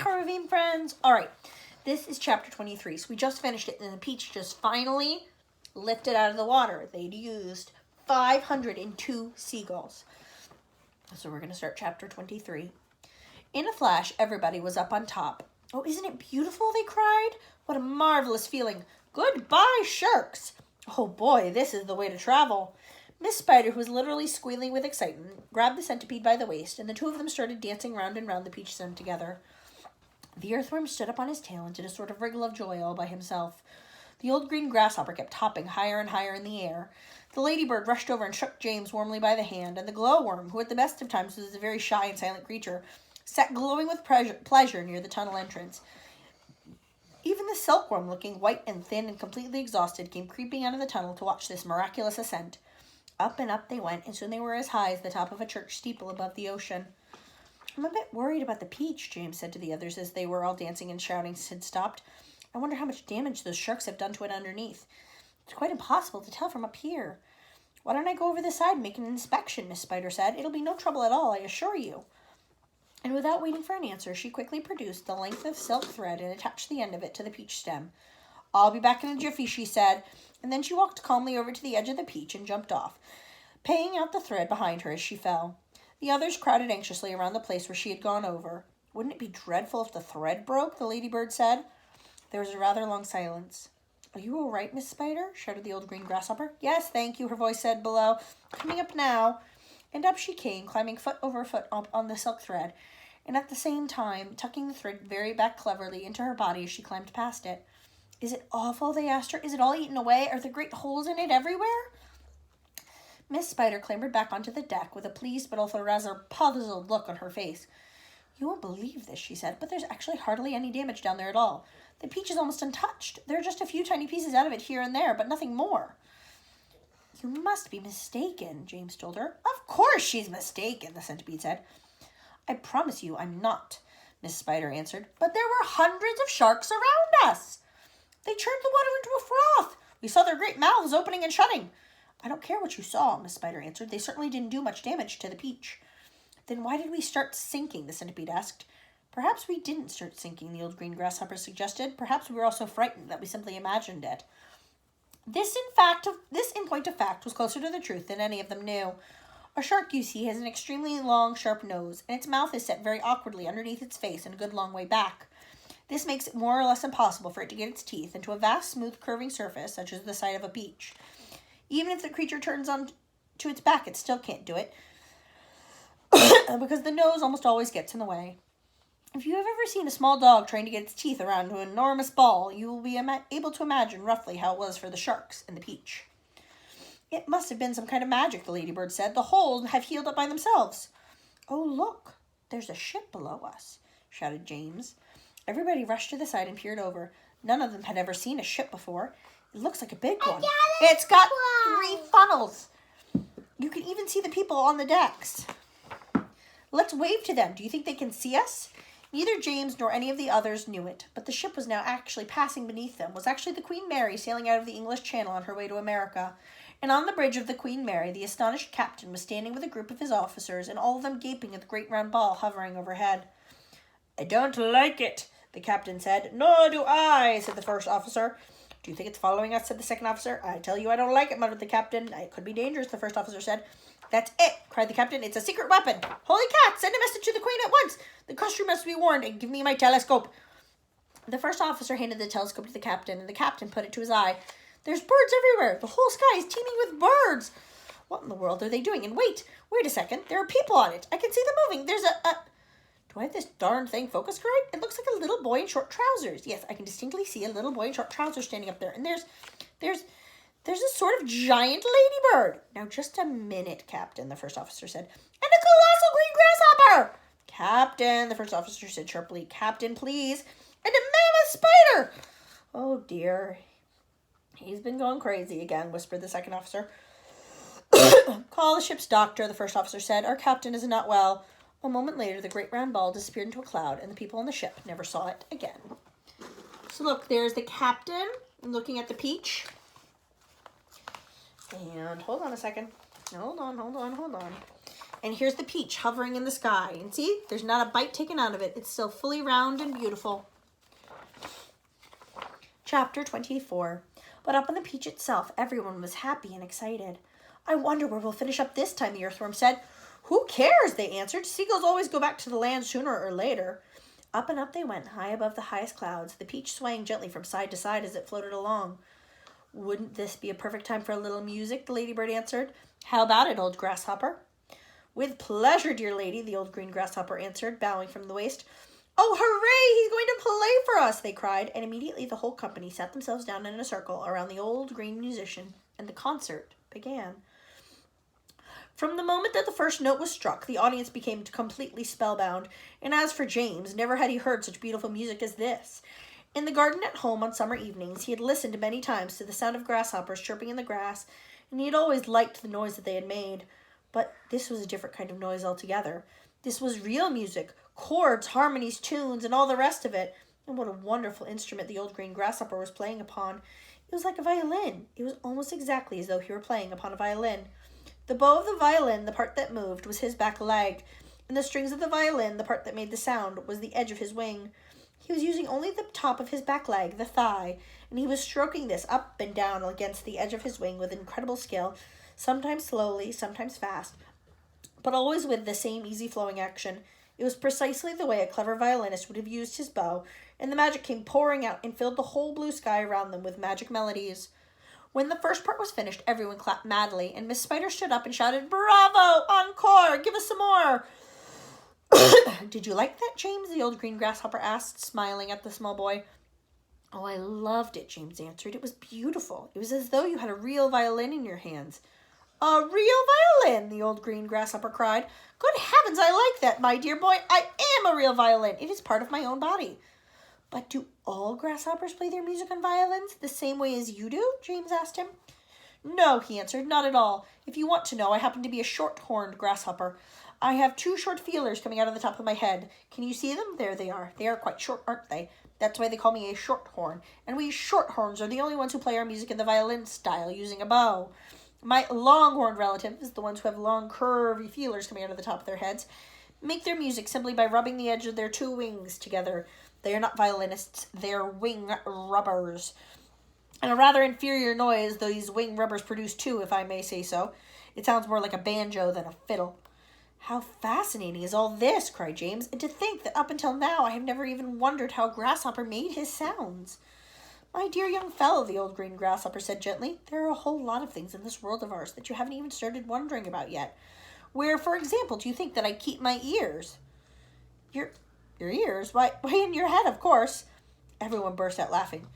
Carving friends. All right, this is chapter 23. So we just finished it, and the Peach just finally lifted out of the water. They'd used 502 seagulls. So we're going to start chapter 23. In a flash, everybody was up on top. Oh, isn't it beautiful, they cried. What a marvelous feeling. Goodbye, sharks. Oh boy, this is the way to travel. Miss Spider, who was literally squealing with excitement, grabbed the centipede by the waist, and the two of them started dancing round and round the peach stem together. The earthworm stood up on his tail and did a sort of wriggle of joy all by himself. The old green grasshopper kept hopping higher and higher in the air. The ladybird rushed over and shook James warmly by the hand, and the glowworm, who at the best of times was a very shy and silent creature, sat glowing with pleasure near the tunnel entrance. Even the silkworm, looking white and thin and completely exhausted, came creeping out of the tunnel to watch this miraculous ascent. Up and up they went, and soon they were as high as the top of a church steeple above the ocean. I'm a bit worried about the Peach, James said to the others as they were all dancing and shouting had stopped. I wonder how much damage those sharks have done to it underneath. It's quite impossible to tell from up here. Why don't I go over the side and make an inspection, Miss Spider said. It'll be no trouble at all, I assure you. And without waiting for an answer, she quickly produced the length of silk thread and attached the end of it to the peach stem. I'll be back in a jiffy, she said, and then she walked calmly over to the edge of the peach and jumped off, paying out the thread behind her as she fell. The others crowded anxiously around the place where she had gone over. Wouldn't it be dreadful if the thread broke? The ladybird said. There was a rather long silence. Are you all right, Miss Spider? Shouted the old green grasshopper. Yes, thank you, her voice said below. Coming up now. And up she came, climbing foot over foot up on the silk thread, and at the same time tucking the thread very back cleverly into her body as she climbed past it. Is it awful? They asked her. Is it all eaten away? Are there great holes in it everywhere? Miss Spider clambered back onto the deck with a pleased but also rather puzzled look on her face. You won't believe this, she said, but there's actually hardly any damage down there at all. The peach is almost untouched. There are just a few tiny pieces out of it here and there, but nothing more. You must be mistaken, James told her. Of course she's mistaken, the centipede said. I promise you I'm not, Miss Spider answered. But there were hundreds of sharks around us. They churned the water into a froth. We saw their great mouths opening and shutting. I don't care what you saw, Miss Spider answered. They certainly didn't do much damage to the peach. Then why did we start sinking? The centipede asked. Perhaps we didn't start sinking, the old green grasshopper suggested. Perhaps we were all so frightened that we simply imagined it. This, in point of fact, was closer to the truth than any of them knew. A shark, you see, has an extremely long, sharp nose, and its mouth is set very awkwardly underneath its face and a good long way back. This makes it more or less impossible for it to get its teeth into a vast, smooth, curving surface, such as the side of a peach. Even if the creature turns on to its back, it still can't do it, because the nose almost always gets in the way. If you have ever seen a small dog trying to get its teeth around an enormous ball, you will be able to imagine roughly how it was for the sharks and the peach. It must have been some kind of magic, the ladybird said. The holes have healed up by themselves. Oh, look, there's a ship below us, shouted James. Everybody rushed to the side and peered over. None of them had ever seen a ship before. It looks like a big one. It's got 3 funnels. You can even see the people on the decks. Let's wave to them. Do you think they can see us? Neither James nor any of the others knew it, but the ship was now actually passing beneath them. Was actually the Queen Mary sailing out of the English Channel on her way to America. And on the bridge of the Queen Mary, the astonished captain was standing with a group of his officers, and all of them gaping at the great round ball hovering overhead. I don't like it, the captain said. Nor do I, said the first officer. Do you think it's following us, said the second officer. I tell you I don't like it, muttered the captain. It could be dangerous, the first officer said. That's it, cried the captain. It's a secret weapon. Holy cat, send a message to the Queen at once. The costume must be warned, and give me my telescope. The first officer handed the telescope to the captain, and the captain put it to his eye. There's birds everywhere. The whole sky is teeming with birds. What in the world are they doing? And wait a second. There are people on it. I can see them moving. There's Do I have this darn thing focused right? It looks like a little boy in short trousers. Yes, I can distinctly see a little boy in short trousers standing up there. And there's a sort of giant ladybird. Now, just a minute, Captain, the first officer said. And a colossal green grasshopper. Captain, the first officer said sharply. Captain, please. And a mammoth spider. Oh, dear. He's been going crazy again, whispered the second officer. Call the ship's doctor, the first officer said. Our captain is not well. A moment later, the great round ball disappeared into a cloud, and the people on the ship never saw it again. So look, there's the captain looking at the peach. And hold on a second. Hold on. And here's the peach hovering in the sky. And see, there's not a bite taken out of it. It's still fully round and beautiful. Chapter 24. But up on the peach itself, everyone was happy and excited. I wonder where we'll finish up this time, the earthworm said. Who cares, they answered. Seagulls always go back to the land sooner or later. Up and up they went, high above the highest clouds, the peach swaying gently from side to side as it floated along. Wouldn't this be a perfect time for a little music, the ladybird answered. How about it, old grasshopper? With pleasure, dear lady, the old green grasshopper answered, bowing from the waist. Oh, hooray! He's going to play for us, they cried, and immediately the whole company sat themselves down in a circle around the old green musician, and the concert began. From the moment that the first note was struck, the audience became completely spellbound, and as for James, never had he heard such beautiful music as this. In the garden at home on summer evenings, he had listened many times to the sound of grasshoppers chirping in the grass, and he had always liked the noise that they had made. But this was a different kind of noise altogether. This was real music, chords, harmonies, tunes, and all the rest of it. And what a wonderful instrument the old green grasshopper was playing upon. It was like a violin. It was almost exactly as though he were playing upon a violin. The bow of the violin, the part that moved, was his back leg, and the strings of the violin, the part that made the sound, was the edge of his wing. He was using only the top of his back leg, the thigh, and he was stroking this up and down against the edge of his wing with incredible skill, sometimes slowly, sometimes fast, but always with the same easy-flowing action. It was precisely the way a clever violinist would have used his bow, and the magic came pouring out and filled the whole blue sky around them with magic melodies. When the first part was finished, everyone clapped madly, and Miss Spider stood up and shouted, Bravo! Encore! Give us some more! Did you like that, James? The old green grasshopper asked, smiling at the small boy. Oh, I loved it, James answered. It was beautiful. It was as though you had a real violin in your hands. A real violin, the old green grasshopper cried. Good heavens, I like that, my dear boy. I am a real violin. It is part of my own body. But do all grasshoppers play their music on violins the same way as you do? James asked him. No, he answered, not at all. If you want to know, I happen to be a short-horned grasshopper. I have 2 short feelers coming out of the top of my head. Can you see them? There they are. They are quite short, aren't they? That's why they call me a shorthorn. And we shorthorns are the only ones who play our music in the violin style using a bow. My longhorned relatives, the ones who have long, curvy feelers coming out of the top of their heads, make their music simply by rubbing the edge of their 2 wings together. They are not violinists, they're wing rubbers. And a rather inferior noise these wing rubbers produce too, if I may say so. It sounds more like a banjo than a fiddle. How fascinating is all this, cried James, and to think that up until now I have never even wondered how a grasshopper made his sounds. My dear young fellow, the old green grasshopper said gently, there are a whole lot of things in this world of ours that you haven't even started wondering about yet. Where, for example, do you think that I keep my ears? Your ears? Why, in your head, of course. Everyone burst out laughing.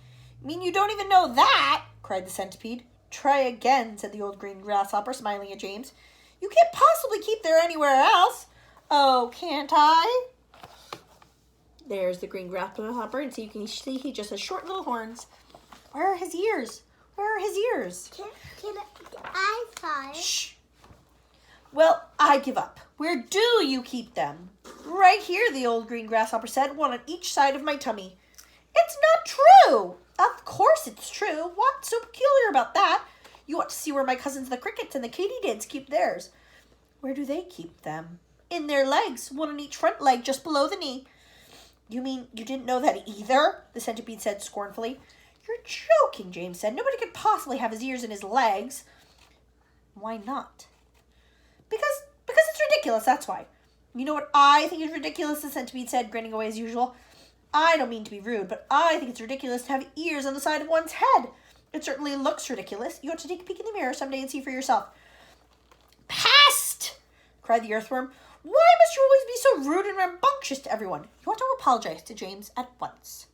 You mean you don't even know that? Cried the centipede. Try again, said the old green grasshopper, smiling at James. You can't possibly keep there anywhere else. Oh, can't I? There's the green grasshopper, and so you can see he just has short little horns. Where are his ears? Where are his ears? Can I find? Shh. Well, I give up. Where do you keep them? Right here, the old green grasshopper said, one on each side of my tummy. It's not true. Of course it's true. What's so peculiar about that? You ought to see where my cousins the crickets and the katydids keep theirs. Where do they keep them? In their legs, one on each front leg, just below the knee. You mean you didn't know that either? The centipede said scornfully. You're joking, James said. Nobody could possibly have his ears in his legs. Why not? Because it's ridiculous, that's why. You know what I think is ridiculous, the centipede said, grinning away as usual. I don't mean to be rude, but I think it's ridiculous to have ears on the side of one's head. It certainly looks ridiculous. You ought to take a peek in the mirror someday and see for yourself. Pest! Cried the earthworm. Why must you always be so rude and rambunctious to everyone? You ought to apologize to James at once.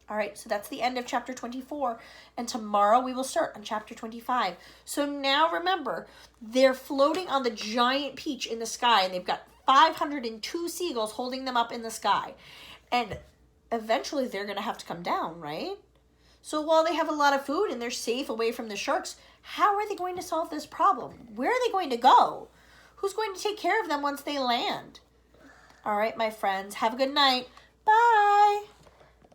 All right, so that's the end of chapter 24, and tomorrow we will start on chapter 25. So now remember, they're floating on the giant peach in the sky, and they've got 502 seagulls holding them up in the sky. And eventually they're going to have to come down, right? So while they have a lot of food and they're safe away from the sharks, how are they going to solve this problem? Where are they going to go? Who's going to take care of them once they land? All right, my friends, have a good night. Bye.